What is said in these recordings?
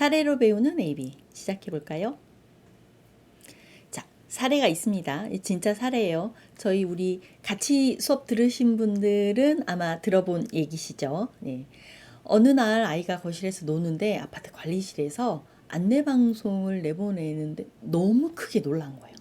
사례로 배우는 AB 시작해 볼까요? 자, 사례가 있습니다. 진짜 사례예요. 우리 같이 수업 들으신 분들은 아마 들어본 얘기시죠. 네. 어느 날 아이가 거실에서 노는데 아파트 관리실에서 안내방송을 내보내는데 너무 크게 놀란 거예요.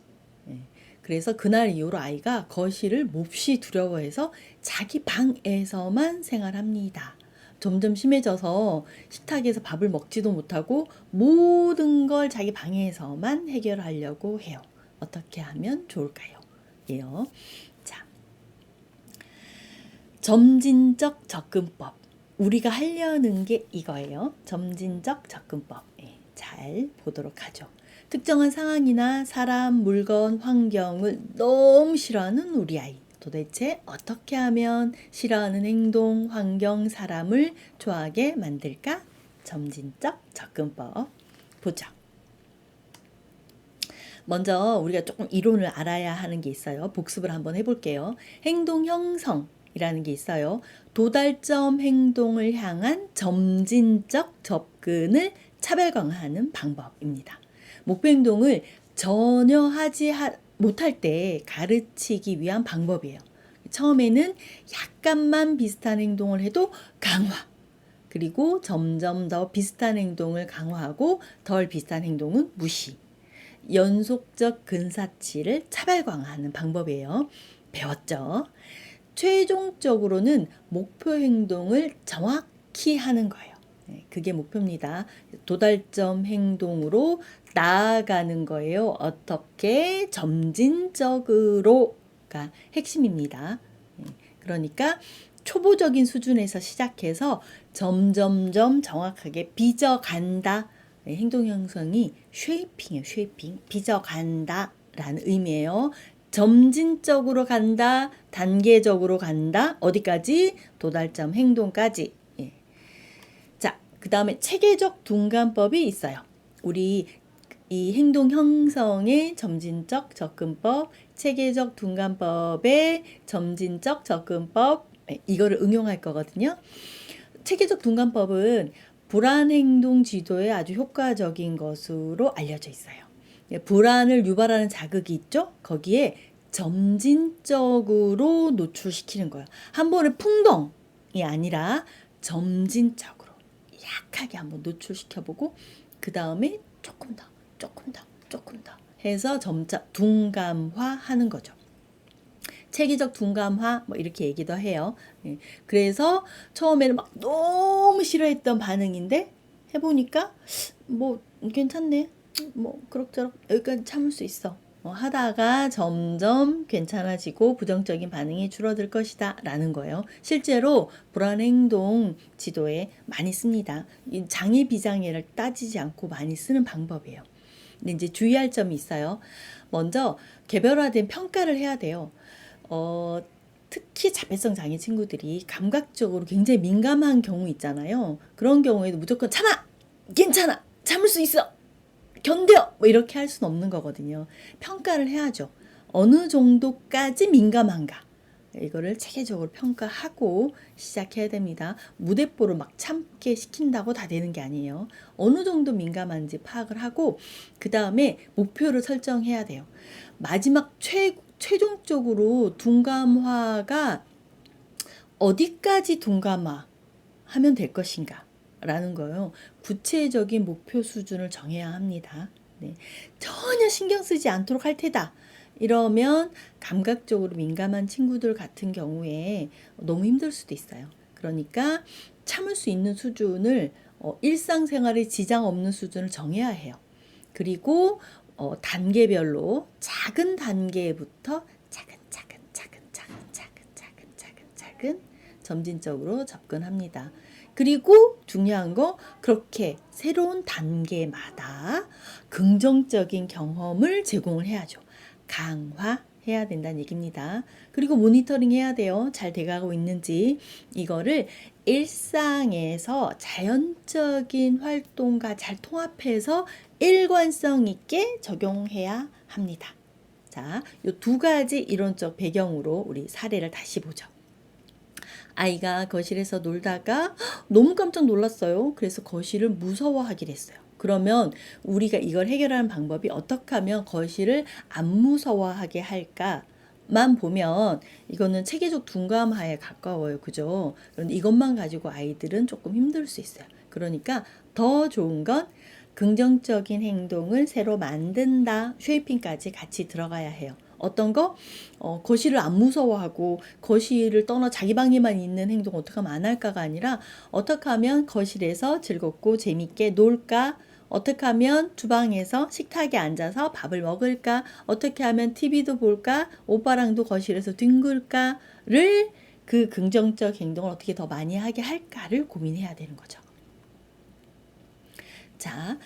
네. 그래서 그날 이후로 아이가 거실을 몹시 두려워해서 자기 방에서만 생활합니다. 점점 심해져서 식탁에서 밥을 먹지도 못하고 모든 걸 자기 방에서만 해결하려고 해요. 어떻게 하면 좋을까요? 예요. 자, 점진적 접근법. 우리가 하려는 게 이거예요. 점진적 접근법. 잘 보도록 하죠. 특정한 상황이나 사람, 물건, 환경을 너무 싫어하는 우리 아이. 도대체 어떻게 하면 싫어하는 행동, 환경, 사람을 좋아하게 만들까? 점진적 접근법 보죠. 먼저 우리가 조금 이론을 알아야 하는 게 있어요. 복습을 한번 해볼게요. 행동 형성이라는 게 있어요. 도달점 행동을 향한 점진적 접근을 차별화하는 방법입니다. 목표 행동을 전혀 하지 못할 때 가르치기 위한 방법이에요. 처음에는 약간만 비슷한 행동을 해도 강화, 그리고 점점 더 비슷한 행동을 강화하고 덜 비슷한 행동은 무시. 연속적 근사치를 차별화하는 방법이에요. 배웠죠? 최종적으로는 목표 행동을 정확히 하는 거예요. 그게 목표입니다. 도달점 행동으로 나아가는 거예요. 어떻게? 점진적으로가 핵심입니다. 그러니까 초보적인 수준에서 시작해서 점점점 정확하게 빚어간다. 행동 형성이 쉐이핑이에요. 쉐이핑. 빚어간다 라는 의미예요. 점진적으로 간다. 단계적으로 간다. 어디까지? 도달점 행동까지. 자, 그 다음에 체계적 둔감법이 있어요. 우리 이 행동 형성의 점진적 접근법, 체계적 둔감법의 점진적 접근법, 이거를 응용할 거거든요. 체계적 둔감법은 불안 행동 지도에 아주 효과적인 것으로 알려져 있어요. 불안을 유발하는 자극이 있죠? 거기에 점진적으로 노출시키는 거예요. 한 번에 풍덩이 아니라 점진적으로 약하게 한번 노출시켜보고 그 다음에 조금 더 해서 점차 둔감화하는 거죠. 체계적 둔감화 뭐 이렇게 얘기도 해요. 그래서 처음에는 막 너무 싫어했던 반응인데 해보니까 뭐 괜찮네. 뭐 그럭저럭 여기까지 참을 수 있어. 하다가 점점 괜찮아지고 부정적인 반응이 줄어들 것이다 라는 거예요. 실제로 불안 행동 지도에 많이 씁니다. 장애 비장애를 따지지 않고 많이 쓰는 방법이에요. 근데 이제 주의할 점이 있어요. 먼저 개별화된 평가를 해야 돼요. 특히 자폐성 장애 친구들이 감각적으로 굉장히 민감한 경우 있잖아요. 그런 경우에도 무조건 참아! 괜찮아! 참을 수 있어! 견뎌! 뭐 이렇게 할 수는 없는 거거든요. 평가를 해야죠. 어느 정도까지 민감한가? 이거를 체계적으로 평가하고 시작해야 됩니다. 무대뽀를 막 참게 시킨다고 다 되는 게 아니에요. 어느 정도 민감한지 파악을 하고 그 다음에 목표를 설정해야 돼요. 마지막 최종적으로 둔감화가 어디까지 둔감화 하면 될 것인가 라는 거예요. 구체적인 목표 수준을 정해야 합니다. 네. 전혀 신경 쓰지 않도록 할 테다. 이러면 감각적으로 민감한 친구들 같은 경우에 너무 힘들 수도 있어요. 그러니까 참을 수 있는 수준을 일상생활에 지장 없는 수준을 정해야 해요. 그리고 단계별로 작은 단계부터 차근 점진적으로 접근합니다. 그리고 중요한 거 그렇게 새로운 단계마다 긍정적인 경험을 제공을 해야죠. 강화해야 된다는 얘기입니다. 그리고 모니터링 해야 돼요. 잘 돼가고 있는지. 이거를 일상에서 자연적인 활동과 잘 통합해서 일관성 있게 적용해야 합니다. 자, 이 두 가지 이론적 배경으로 우리 사례를 다시 보죠. 아이가 거실에서 놀다가 너무 깜짝 놀랐어요. 그래서 거실을 무서워하기로 했어요. 그러면 우리가 이걸 해결하는 방법이 어떻게 하면 거실을 안 무서워하게 할까만 보면 이거는 체계적 둔감화에 가까워요. 그죠? 그런데 이것만 가지고 아이들은 조금 힘들 수 있어요. 그러니까 더 좋은 건 긍정적인 행동을 새로 만든다. 쉐이핑까지 같이 들어가야 해요. 어떤 거? 거실을 안 무서워하고 거실을 떠나 자기 방에만 있는 행동 어떻게 하면 안 할까가 아니라 어떻게 하면 거실에서 즐겁고 재밌게 놀까? 어떻게 하면 주방에서 식탁에 앉아서 밥을 먹을까? 어떻게 하면 TV도 볼까? 오빠랑도 거실에서 뒹굴까를 그 긍정적 행동을 어떻게 더 많이 하게 할까를 고민해야 되는 거죠. 자,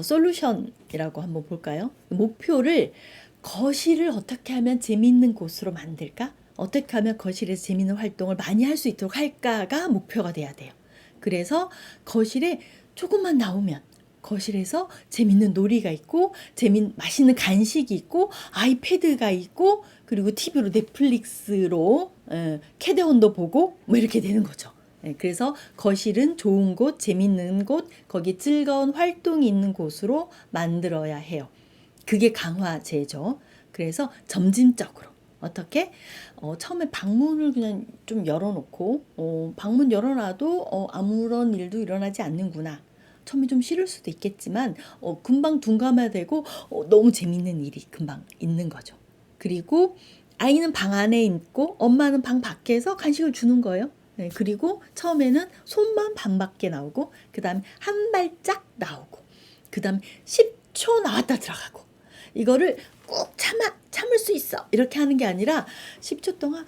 솔루션이라고 한번 볼까요? 목표를 거실을 어떻게 하면 재밌는 곳으로 만들까? 어떻게 하면 거실에서 재밌는 활동을 많이 할 수 있도록 할까가 목표가 돼야 돼요. 그래서 거실에 조금만 나오면 거실에서 재밌는 놀이가 있고 맛있는 간식이 있고 아이패드가 있고 그리고 TV로 넷플릭스로 캐대헌도 보고 뭐 이렇게 되는 거죠. 그래서 거실은 좋은 곳, 재밌는 곳, 거기 즐거운 활동이 있는 곳으로 만들어야 해요. 그게 강화제죠. 그래서 점진적으로 어떻게 처음에 방문을 그냥 좀 열어놓고 방문 열어놔도 아무런 일도 일어나지 않는구나. 처음에 좀 싫을 수도 있겠지만 금방 둔감해되고 너무 재밌는 일이 금방 있는 거죠. 그리고 아이는 방 안에 있고 엄마는 방 밖에서 간식을 주는 거예요. 네, 그리고 처음에는 손만 반 밖에 나오고 그 다음에 한 발짝 나오고 그 다음에 10초 나왔다 들어가고 이거를 꾹 참을 수 있어 이렇게 하는 게 아니라 10초 동안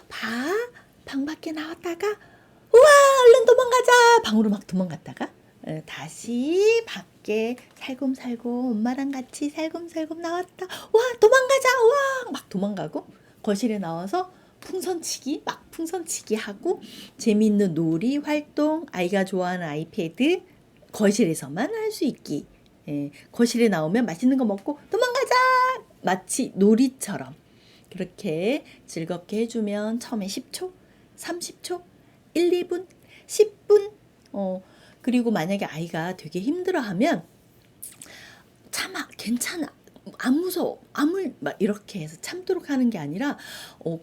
방 밖에 나왔다가 우와 얼른 도망가자 방으로 막 도망갔다가 다시 밖에 살금살금 엄마랑 같이 살금살금 나왔다 와 도망가자 와 막 도망가고 거실에 나와서 풍선치기 하고 재미있는 놀이 활동 아이가 좋아하는 아이패드 거실에서만 할 수 있기 거실에 나오면 맛있는 거 먹고 도망가자 마치 놀이처럼 그렇게 즐겁게 해주면 처음에 10초 30초 1, 2분 10분 그리고 만약에 아이가 되게 힘들어하면 참아 괜찮아 안 무서워 막 이렇게 해서 참도록 하는 게 아니라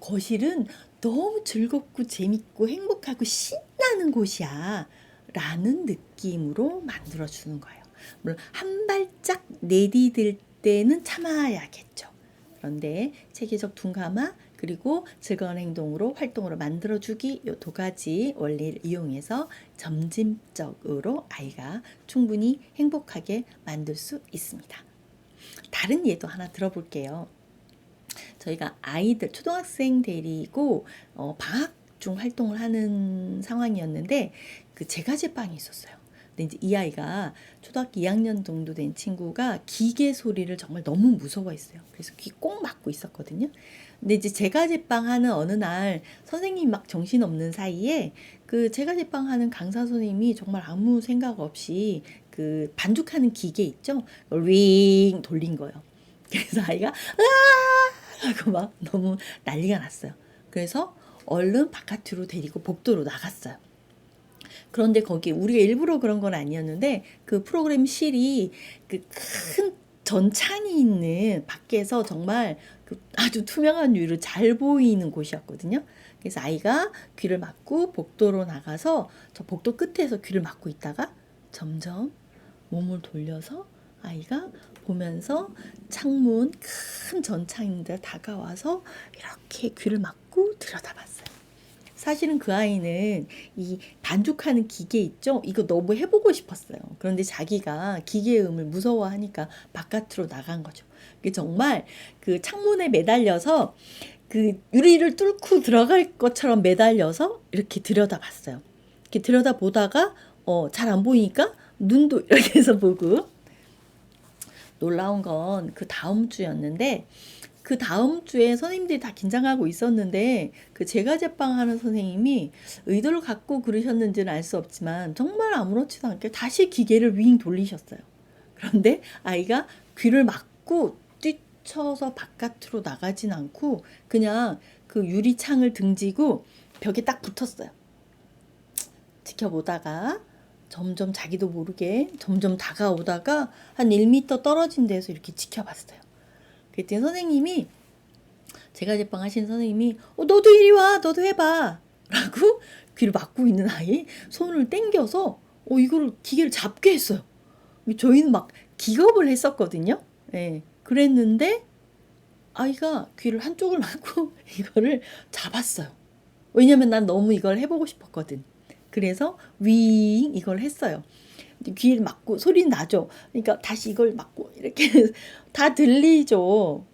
거실은 너무 즐겁고 재밌고 행복하고 신나는 곳이야 라는 느낌으로 만들어주는 거예요. 물론 한 발짝 내디딜 때는 참아야겠죠. 그런데 체계적 둔감화 그리고 즐거운 행동으로 활동으로 만들어주기 이 두 가지 원리를 이용해서 점진적으로 아이가 충분히 행복하게 만들 수 있습니다. 다른 예도 하나 들어볼게요. 저희가 아이들 초등학생 데리고 방학 중 활동을 하는 상황이었는데 그 제과제빵이 있었어요. 근데 이제 이 아이가 초등학교 2학년 정도 된 친구가 기계 소리를 정말 너무 무서워했어요. 그래서 귀 꼭 막고 있었거든요. 근데 이제 제과제빵 하는 어느 날 선생님이 막 정신없는 사이에 그 제과제빵 하는 강사 선생님이 정말 아무 생각 없이 그 반죽하는 기계 있죠? 그걸 윙 돌린 거예요. 그래서 아이가 으아 하고 막 너무 난리가 났어요. 그래서 얼른 바깥으로 데리고 복도로 나갔어요. 그런데 거기 우리가 일부러 그런 건 아니었는데 그 프로그램실이 그 큰 전창이 있는 밖에서 정말 그 아주 투명한 유리로 잘 보이는 곳이었거든요. 그래서 아이가 귀를 막고 복도로 나가서 저 복도 끝에서 귀를 막고 있다가 점점 몸을 돌려서 아이가 보면서 창문 큰 전창인데 다가와서 이렇게 귀를 막고 들여다봤어요. 사실은 그 아이는 이 반죽하는 기계 있죠? 이거 너무 해보고 싶었어요. 그런데 자기가 기계의 음을 무서워하니까 바깥으로 나간 거죠. 정말 그 창문에 매달려서 그 유리를 뚫고 들어갈 것처럼 매달려서 이렇게 들여다봤어요. 이렇게 들여다보다가 잘 안 보이니까 눈도 이렇게 해서 보고 놀라운 건 그 다음 주였는데 그 다음 주에 선생님들이 다 긴장하고 있었는데 그 제과제빵 하는 선생님이 의도를 갖고 그러셨는지는 알 수 없지만 정말 아무렇지도 않게 다시 기계를 윙 돌리셨어요. 그런데 아이가 귀를 막고 뛰쳐서 바깥으로 나가진 않고 그냥 그 유리창을 등지고 벽에 딱 붙었어요. 지켜보다가 점점 자기도 모르게 점점 다가오다가 한 1m 떨어진 데서 이렇게 지켜봤어요. 그랬더니 선생님이, 제가 제빵 하신 선생님이 너도 이리 와, 너도 해봐 라고 귀를 막고 있는 아이 손을 땡겨서 이거를 기계를 잡게 했어요. 저희는 막 기겁을 했었거든요. 예, 그랬는데 아이가 귀를 한쪽을 막고 이거를 잡았어요. 왜냐면 난 너무 이걸 해보고 싶었거든. 그래서 윙 이걸 했어요. 귀를 막고 소리는 나죠. 그러니까 다시 이걸 막고 이렇게 다 들리죠.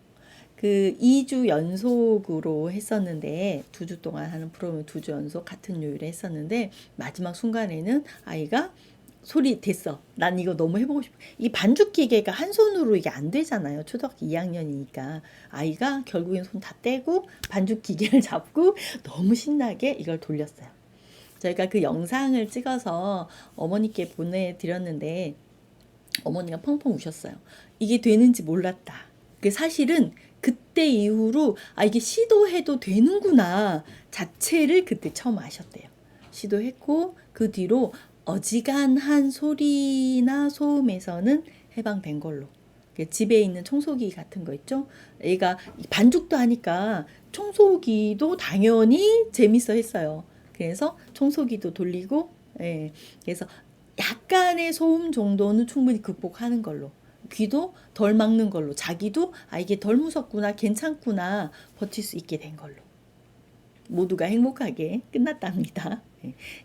그 2주 연속으로 했었는데 2주 동안 하는 프로그램 2주 연속 같은 요일에 했었는데 마지막 순간에는 아이가 소리 됐어. 난 이거 너무 해보고 싶어. 이 반죽 기계가 한 손으로 이게 안 되잖아요. 초등학교 2학년이니까. 아이가 결국엔 손 다 떼고 반죽 기계를 잡고 너무 신나게 이걸 돌렸어요. 저희가 그 영상을 찍어서 어머니께 보내드렸는데 어머니가 펑펑 우셨어요. 이게 되는지 몰랐다. 그 사실은 그때 이후로 이게 시도해도 되는구나 자체를 그때 처음 아셨대요. 시도했고 그 뒤로 어지간한 소리나 소음에서는 해방된 걸로. 집에 있는 청소기 같은 거 있죠? 얘가 반죽도 하니까 청소기도 당연히 재밌어 했어요. 그래서 청소기도 돌리고, 예. 그래서 약간의 소음 정도는 충분히 극복하는 걸로. 귀도 덜 막는 걸로. 자기도 이게 덜 무섭구나, 괜찮구나 버틸 수 있게 된 걸로. 모두가 행복하게 끝났답니다.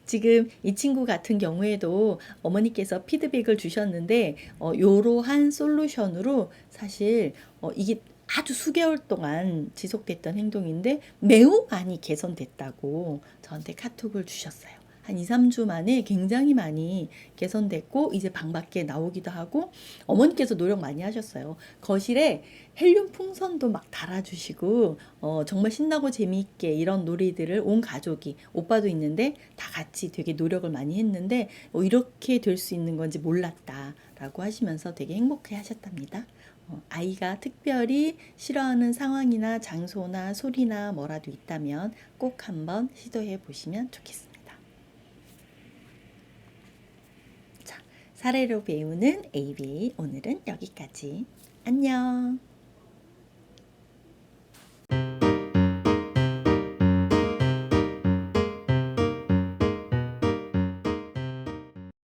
지금 이 친구 같은 경우에도 어머니께서 피드백을 주셨는데 이러한 솔루션으로 사실 이게 아주 수개월 동안 지속됐던 행동인데 매우 많이 개선됐다고 저한테 카톡을 주셨어요. 한 2, 3주 만에 굉장히 많이 개선됐고 이제 방 밖에 나오기도 하고 어머니께서 노력 많이 하셨어요. 거실에 헬륨 풍선도 막 달아주시고 정말 신나고 재미있게 이런 놀이들을 온 가족이, 오빠도 있는데 다 같이 되게 노력을 많이 했는데 이렇게 될 수 있는 건지 몰랐다라고 하시면서 되게 행복해 하셨답니다. 아이가 특별히 싫어하는 상황이나 장소나 소리나 뭐라도 있다면 꼭 한번 시도해 보시면 좋겠습니다. 자, 사례로 배우는 AB 오늘은 여기까지. 안녕.